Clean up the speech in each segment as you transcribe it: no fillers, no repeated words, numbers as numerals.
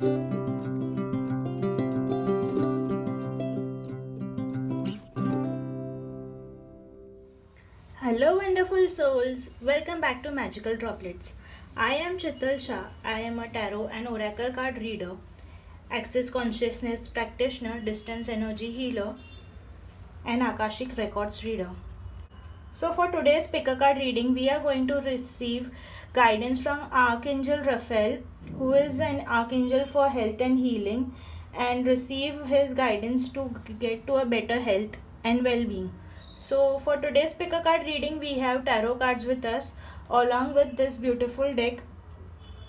Hello, wonderful souls. Welcome back to Magical Droplets. I am Chital Shah. I am a tarot and oracle card reader, Access Consciousness practitioner, distance energy healer, and Akashic Records reader. So, for today's pick a card reading, we are going to receive guidance from Archangel Raphael, who is an archangel for health and healing, and receive his guidance to get to a better health and well being. So, for today's pick a card reading, we have tarot cards with us, along with this beautiful deck,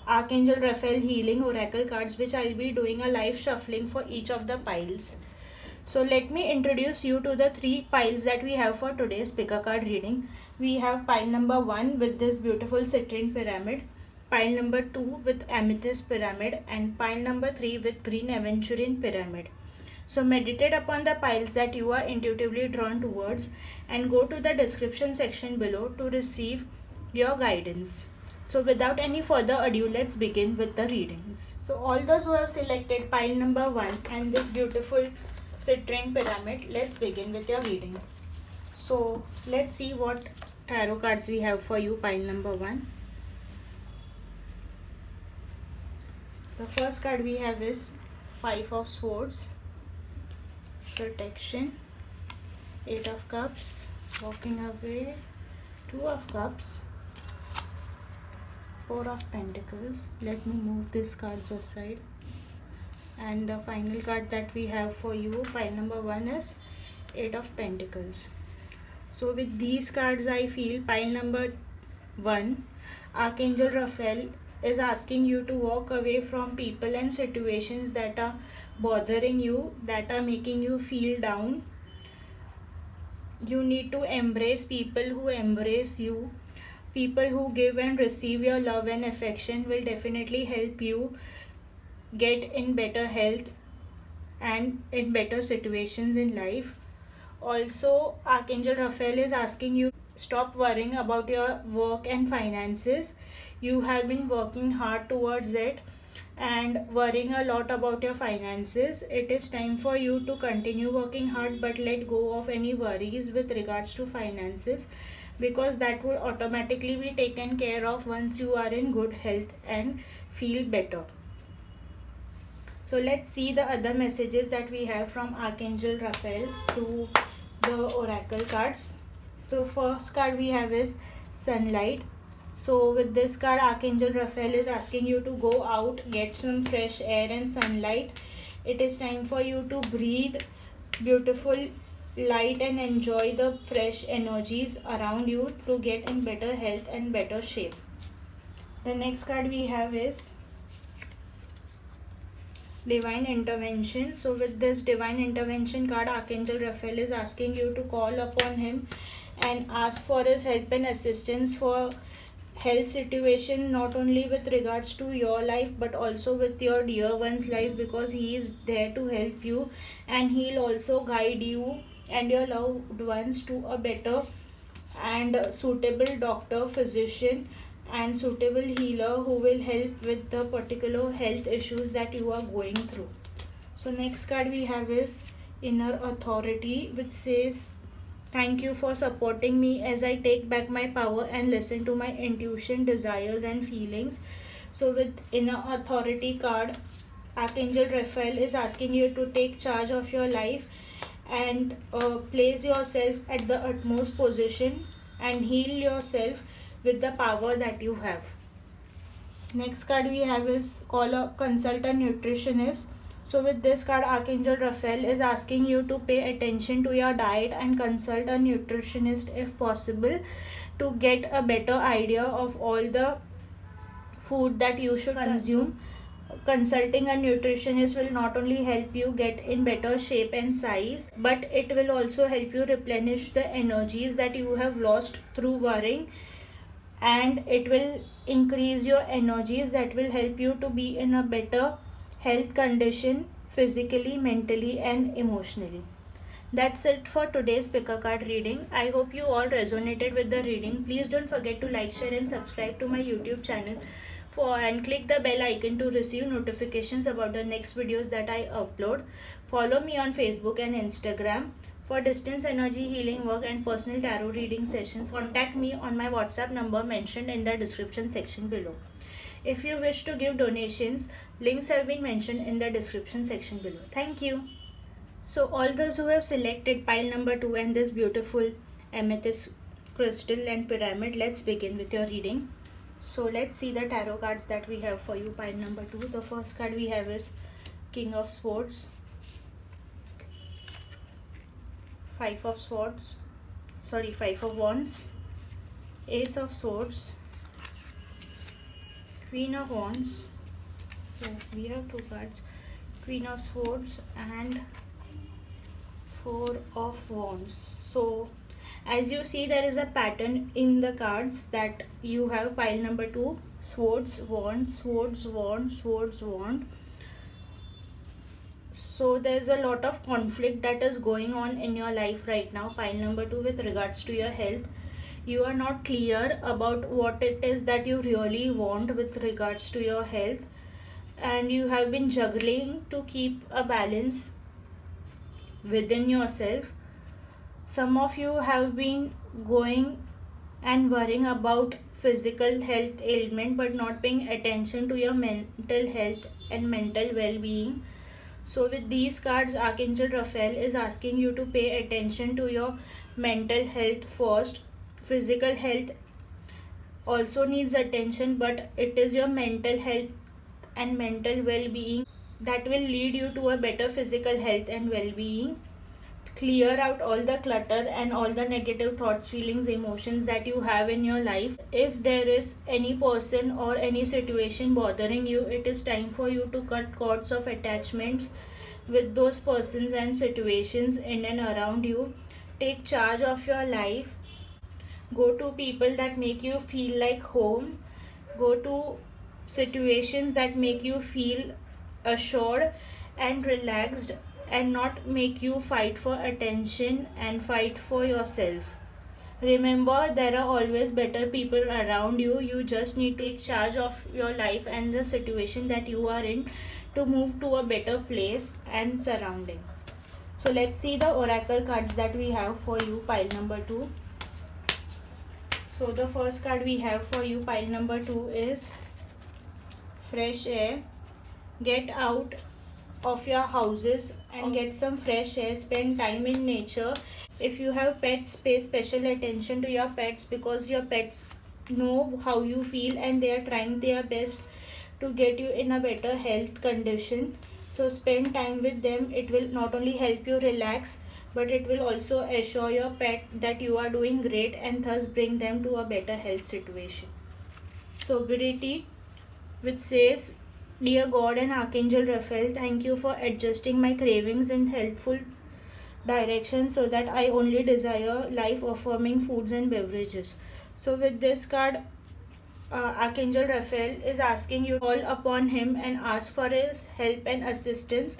Archangel Raphael Healing Oracle cards, which I'll be doing a live shuffling for each of the piles. So let me introduce you to the three piles that we have for today's pick a card reading. We have pile number 1 with this beautiful citrine pyramid, pile number 2 with amethyst pyramid, and pile number 3 with green aventurine pyramid. So meditate upon the piles that you are intuitively drawn towards and go to the description section below to receive your guidance. So without any further ado, let's begin with the readings. So all those who have selected pile number 1 and this beautiful citrine pyramid, let's begin with your reading. So let's see what tarot cards we have for you. Pile number 1. The first card we have is 5 of Swords, protection, 8 of Cups, walking away, 2 of Cups, 4 of Pentacles. Let me move these cards aside. And the final card that we have for you, pile number 1, is 8 of Pentacles. So with these cards, I feel pile number 1, Archangel Raphael is asking you to walk away from people and situations that are bothering you, that are making you feel down. You need to embrace people who embrace you. People who give and receive your love and affection will definitely help you get in better health and in better situations in life. Also, Archangel Raphael is asking you stop worrying about your work and finances. You have been working hard towards it and worrying a lot about your finances. It is time for you to continue working hard but let go of any worries with regards to finances, because that would automatically be taken care of once you are in good health and feel better. So let's see the other messages that we have from Archangel Raphael through the oracle cards. So first card we have is sunlight. So with this card, Archangel Raphael is asking you to go out, get some fresh air and sunlight. It is time for you to breathe beautiful light and enjoy the fresh energies around you to get in better health and better shape. The next card we have is divine intervention. So with this divine intervention card, Archangel Raphael is asking you to call upon him and ask for his help and assistance for health situation, not only with regards to your life but also with your dear one's life, because he is there to help you and he'll also guide you and your loved ones to a better and suitable doctor, physician and suitable healer who will help with the particular health issues that you are going through. So next card we have is inner authority, which says thank you for supporting me as I take back my power and listen to my intuition, desires and feelings. So with inner authority card, Archangel Raphael is asking you to take charge of your life and place yourself at the utmost position and heal yourself with the power that you have. Next card we have is call a consult a nutritionist. So with this card, Archangel Raphael is asking you to pay attention to your diet and consult a nutritionist if possible to get a better idea of all the food that you should consume. Consulting a nutritionist will not only help you get in better shape and size, but it will also help you replenish the energies that you have lost through worrying, and it will increase your energies that will help you to be in a better health condition physically, mentally and emotionally. That's it for today's pick a card reading. I hope you all resonated with the reading. Please don't forget to like, share and subscribe to my YouTube channel and click the bell icon to receive notifications about the next videos that I upload. Follow me on Facebook and Instagram. For distance energy healing work and personal tarot reading sessions, contact me on my WhatsApp number mentioned in the description section below. If you wish to give donations, links have been mentioned in the description section below. Thank you. So all those who have selected pile number 2 and this beautiful amethyst crystal and pyramid, let's begin with your reading. So let's see the tarot cards that we have for you, pile number 2. The first card we have is King of Swords, Five of Wands, Ace of Swords, Queen of Wands. So we have two cards, Queen of Swords and Four of Wands. So as you see, there is a pattern in the cards that you have pile number 2, Swords, Wand, Swords, Wand, Swords, Wand. So there's a lot of conflict that is going on in your life right now, pile number 2, with regards to your health. You are not clear about what it is that you really want with regards to your health, and you have been juggling to keep a balance within yourself. Some of you have been going and worrying about physical health ailment but not paying attention to your mental health and mental well-being. So with these cards, Archangel Raphael is asking you to pay attention to your mental health first. Physical health also needs attention, but it is your mental health and mental well-being that will lead you to a better physical health and well-being. Clear out all the clutter and all the negative thoughts, feelings, emotions that you have in your life. If there is any person or any situation bothering you, it is time for you to cut cords of attachments with those persons and situations in and around you. Take charge of your life. Go to people that make you feel like home. Go to situations that make you feel assured and relaxed, and not make you fight for attention and fight for yourself. Remember, there are always better people around you. You just need to take charge of your life and the situation that you are in to move to a better place and surrounding. So let's see the oracle cards that we have for you, pile number 2. So the first card we have for you, pile number 2, is fresh air. Get out of your houses and get some fresh air. Spend time in nature. If you have pets, pay special attention to your pets, because your pets know how you feel and they are trying their best to get you in a better health condition. So spend time with them. It will not only help you relax, but it will also assure your pet that you are doing great and thus bring them to a better health situation. Sobriety, which says, Dear God and Archangel Raphael, thank you for adjusting my cravings in healthful direction so that I only desire life-affirming foods and beverages. So with this card, Archangel Raphael is asking you to call upon him and ask for his help and assistance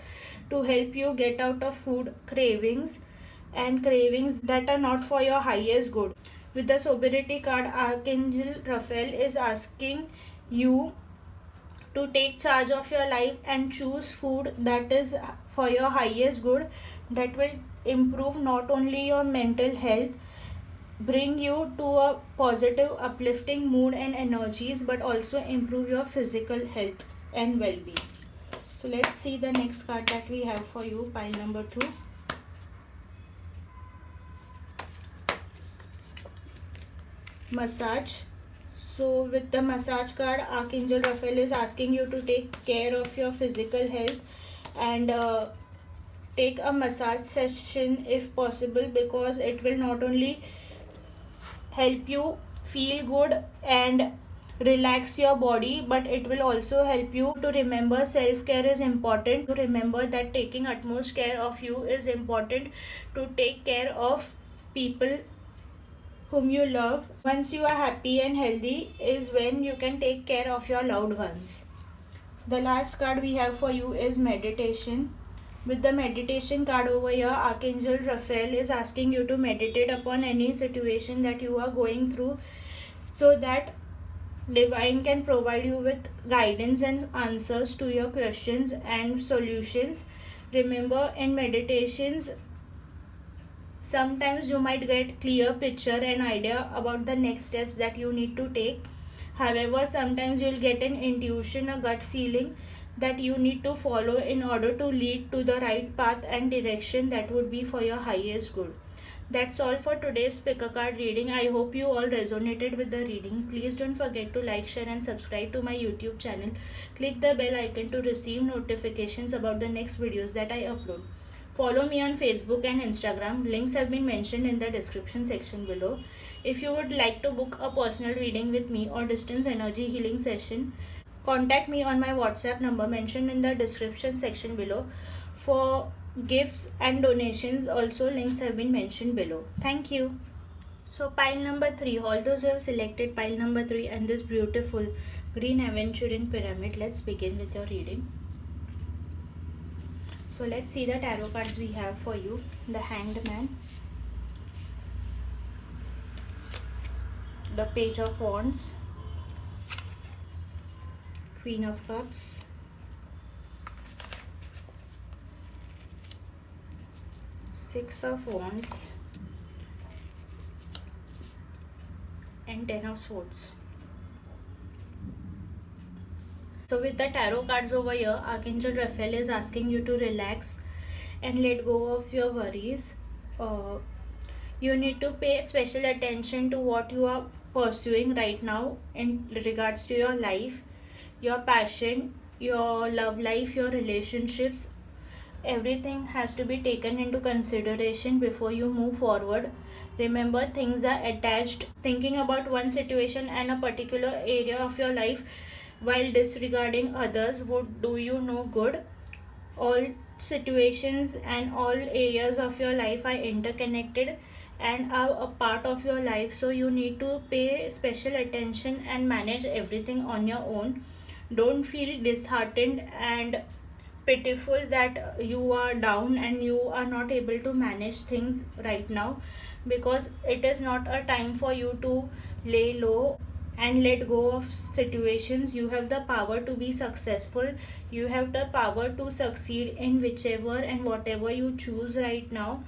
to help you get out of food cravings and cravings that are not for your highest good. With the sobriety card, Archangel Raphael is asking you to take charge of your life and choose food that is for your highest good, that will improve not only your mental health, bring you to a positive uplifting mood and energies, but also improve your physical health and well-being. So let's see the next card that we have for you, pile number 2. Massage. So with the massage card, Archangel Raphael is asking you to take care of your physical health and take a massage session if possible, because it will not only help you feel good and relax your body, but it will also help you to remember self-care is important. To remember that taking utmost care of you is important, to take care of people whom you love. Once you are happy and healthy is when you can take care of your loved ones. The last card we have for you is meditation. With the meditation card over here, Archangel Raphael is asking you to meditate upon any situation that you are going through, so that Divine can provide you with guidance and answers to your questions and solutions. Remember, in meditations, sometimes you might get clear picture and idea about the next steps that you need to take. However, sometimes you'll get an intuition, a gut feeling that you need to follow in order to lead to the right path and direction that would be for your highest good. That's all for today's pick a card reading. I hope you all resonated with the reading. Please don't forget to like, share, and subscribe to my YouTube channel. Click the bell icon to receive notifications about the next videos that I upload. Follow me on Facebook and Instagram. Links have been mentioned in the description section below. If you would like to book a personal reading with me or distance energy healing session, contact me on my WhatsApp number mentioned in the description section below. For gifts and donations, also links have been mentioned below. Thank you. So pile number 3, all those who have selected pile number 3 and this beautiful green aventurine pyramid, let's begin with your reading. So let's see the tarot cards we have for you. The Hanged Man, the Page of Wands, Queen of Cups, Six of Wands, and Ten of Swords. So with the tarot cards over here, Archangel Raphael is asking you to relax and let go of your worries. You need to pay special attention to what you are pursuing right now in regards to your life, your passion, your love life, your relationships. Everything has to be taken into consideration before you move forward. Remember, things are attached. Thinking about one situation and a particular area of your life while disregarding others would do you no good. All situations and all areas of your life are interconnected and are a part of your life, so you need to pay special attention and manage everything on your own. Don't feel disheartened and pitiful that you are down and you are not able to manage things right now, because it is not a time for you to lay low and let go of situations. You have the power to be successful. You have the power to succeed in whichever and whatever you choose right now.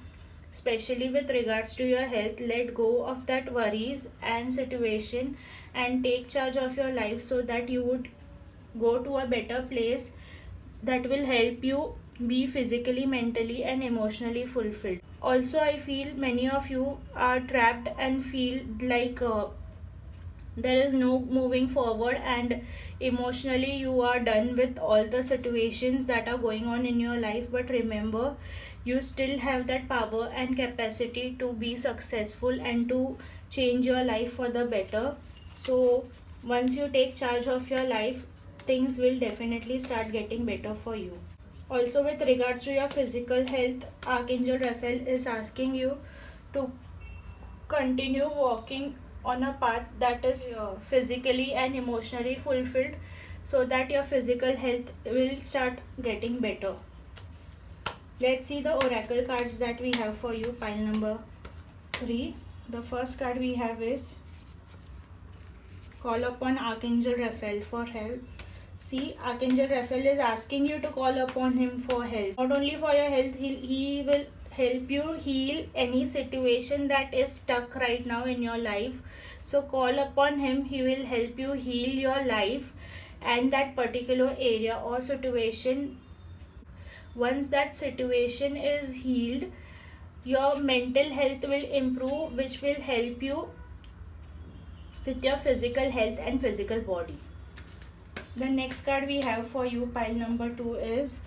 Especially with regards to your health, let go of that worries and situation and take charge of your life so that you would go to a better place that will help you be physically, mentally, and emotionally fulfilled. Also, I feel many of you are trapped and feel like there is no moving forward, and emotionally you are done with all the situations that are going on in your life. But remember, you still have that power and capacity to be successful and to change your life for the better. So once you take charge of your life, things will definitely start getting better for you. Also, with regards to your physical health, Archangel Raphael is asking you to continue walking on a path that is physically and emotionally fulfilled, so that your physical health will start getting better. Let's see the oracle cards that we have for you, pile number 3. The first card we have is call upon Archangel Raphael for help. See, Archangel Raphael is asking you to call upon him for help. Not only for your health, he will help you heal any situation that is stuck right now in your life. So call upon him. He will help you heal your life and that particular area or situation. Once that situation is healed, your mental health will improve, which will help you with your physical health and physical body. The next card we have for you, pile number 2, is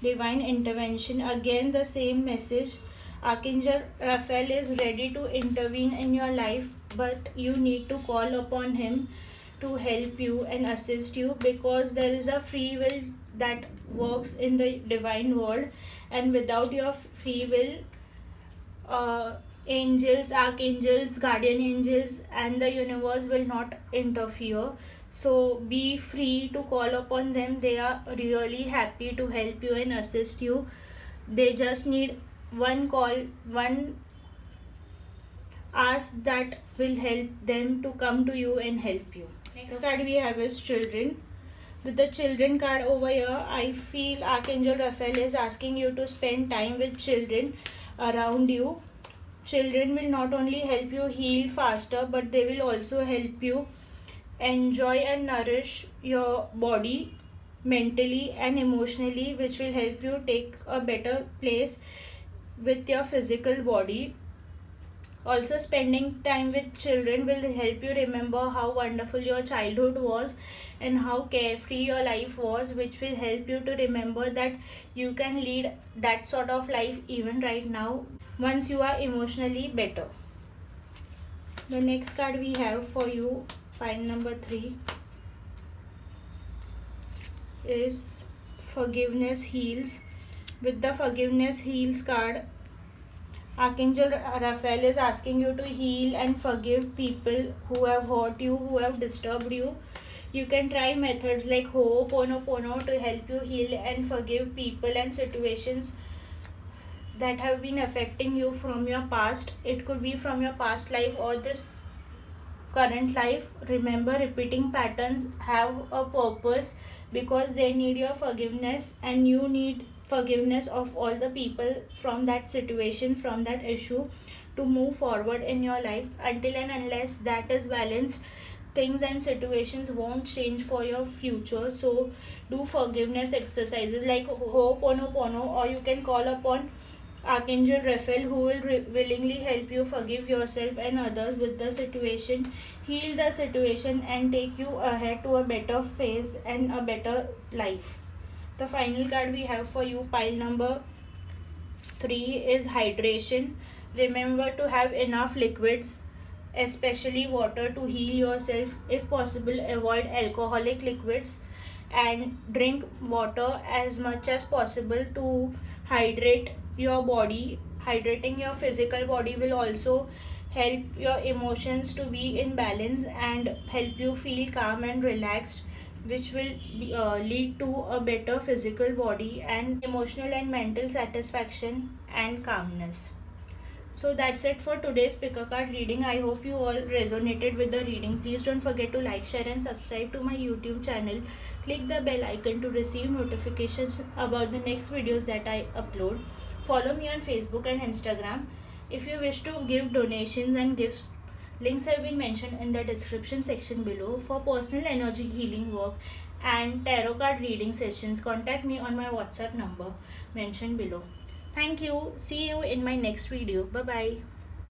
Divine Intervention. Again, the same message. Archangel Raphael is ready to intervene in your life, but you need to call upon him to help you and assist you, because there is a free will that works in the divine world, and without your free will, angels, archangels, guardian angels, and the universe will not interfere. So be free to call upon them. They are really happy to help you and assist you. They just need one call, one ask that will help them to come to you and help you. Next card we have is children. With the children card over here, I feel Archangel Raphael is asking you to spend time with children around you. Children will not only help you heal faster, but they will also help you enjoy and nourish your body mentally and emotionally, which will help you take a better place with your physical body. Also, spending time with children will help you remember how wonderful your childhood was and how carefree your life was, which will help you to remember that you can lead that sort of life even right now once you are emotionally better. The next card we have for you, pile number 3, is Forgiveness Heals. With the Forgiveness Heals card, Archangel Raphael is asking you to heal and forgive people who have hurt you, who have disturbed you. You can try methods like Ho'oponopono to help you heal and forgive people and situations that have been affecting you from your past. It could be from your past life or this current life. Remember, repeating patterns have a purpose because they need your forgiveness, and you need forgiveness of all the people from that situation, from that issue, to move forward in your life. Until and unless that is balanced, things and situations won't change for your future. So do forgiveness exercises like Ho'oponopono, or you can call upon Archangel Raphael, who will willingly help you forgive yourself and others with the situation, heal the situation, and take you ahead to a better phase and a better life. The final card we have for you, pile number 3, is hydration. Remember to have enough liquids, especially water, to heal yourself. If possible, avoid alcoholic liquids and drink water as much as possible to hydrate your body. Hydrating your physical body will also help your emotions to be in balance and help you feel calm and relaxed, which will lead to a better physical body and emotional and mental satisfaction and calmness. So that's it for today's picker card reading. I hope you all resonated with the reading. Please don't forget to like, share and subscribe to my YouTube channel. Click the bell icon to receive notifications about the next videos that I upload. Follow me on Facebook and Instagram. If you wish to give donations and gifts, links have been mentioned in the description section below. For personal energy healing work and tarot card reading sessions, contact me on my WhatsApp number mentioned below. Thank you. See you in my next video. Bye bye.